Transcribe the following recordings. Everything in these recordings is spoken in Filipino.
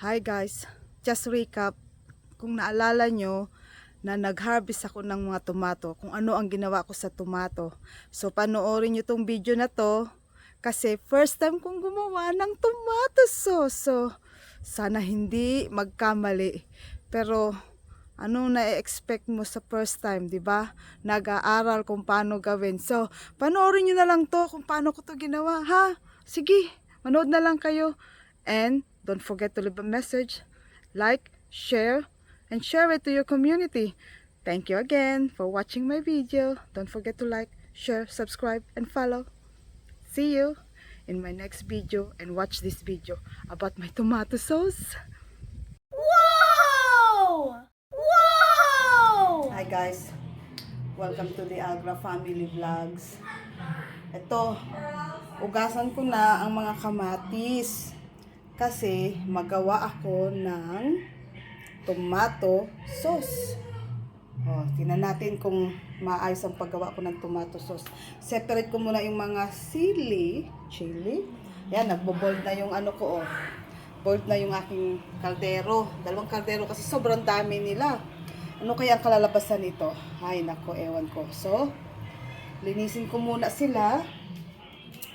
Hi guys, just recap. Kung naalala nyo na nag-harvest ako ng mga tomato, kung ano ang ginawa ko sa tomato. So panoorin nyo tong video na to kasi first time kong gumawa ng tomato sauce. So sana hindi magkamali. Pero ano na-expect mo sa first time, di ba? Nag-aaral kung paano gawin. So panoorin nyo na lang to kung paano ko to ginawa, ha? Sige, manood na lang kayo. And don't forget to leave a message, like, share, and share it to your community. Thank you again for watching my video. Don't forget to like, share, subscribe, and follow. See you in my next video and watch this video about my tomato sauce. Wow! Wow! Hi guys, welcome to the Agra Family Vlogs. Ito, ugasan ko na ang mga kamatis kasi magawa ako ng tomato sauce. Tingnan natin kung maayos ang paggawa ko ng tomato sauce. Separate ko muna yung mga chili. Yan, nagbo-boiled na yung ano ko, boiled na yung aking kaldero. Dalawang kaldero kasi sobrang dami nila. Ano kaya ang kalalabasan nito? Ay, nako, ewan ko. So, linisin ko muna sila.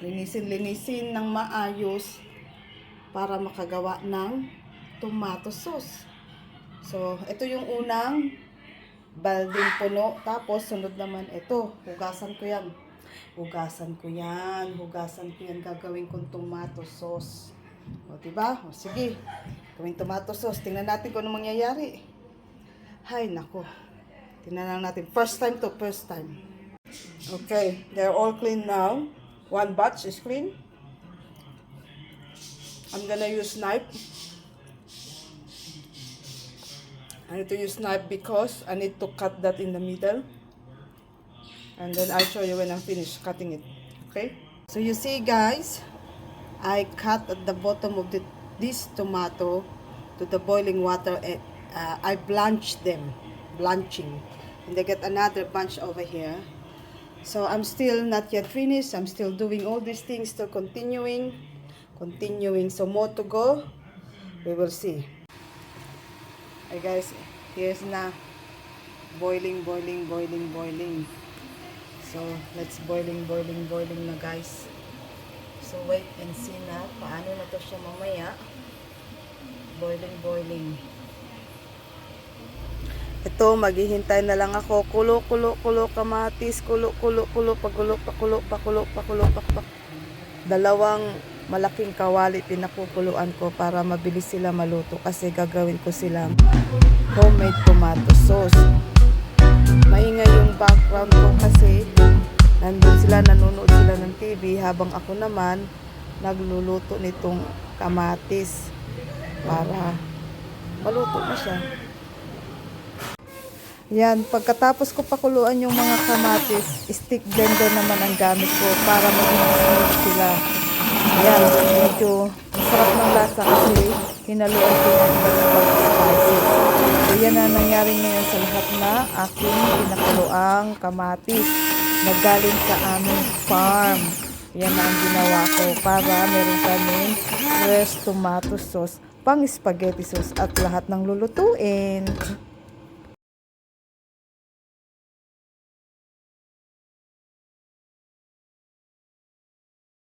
Linisin ng maayos para makagawa ng tomato sauce. So, ito yung unang balding puno. Tapos, sunod naman ito. Hugasan ko yan. Gagawin kong tomato sauce. O, diba? O, sige. Gawin tomato sauce. Tingnan natin kung ano mangyayari. Hay, nako. Tingnan lang natin. First time. Okay. They're all clean now. One batch is clean. I'm gonna use knife. I need to use knife because I need to cut that in the middle. And then I'll show you when I'm finished cutting it. Okay? So you see guys, I cut at the bottom of this tomato to the boiling water. I blanched them. Blanching. And I get another bunch over here. So I'm still not yet finished. I'm still doing all these things, still continuing. So more to go. We will see. Hey guys, here's na boiling. So let's boiling na guys. So wait and see na paano na to siya mamaya. Boiling. Ito, maghihintay na lang ako. Kulo kamatis, pakulo. Dalawang malaking kawali pinakukuluan ko para mabilis sila maluto kasi gagawin ko silang homemade tomato sauce. Maingay yung background ko kasi nanonood sila ng TV habang ako naman nagluluto nitong kamatis para maluto na siya. Yan, pagkatapos ko pakuluan yung mga kamatis, stick blender naman ang gamit ko para maging smooth sila. Yan, medyo sarap ng lasa kasi hinaluan ko yung spices. So yan na nangyari ngayon sa lahat na aking pinakuluang kamatis na galing sa aming farm. Yan na ang ginawa ko para meron kaming fresh tomato sauce, pang spaghetti sauce at lahat ng lulutuin.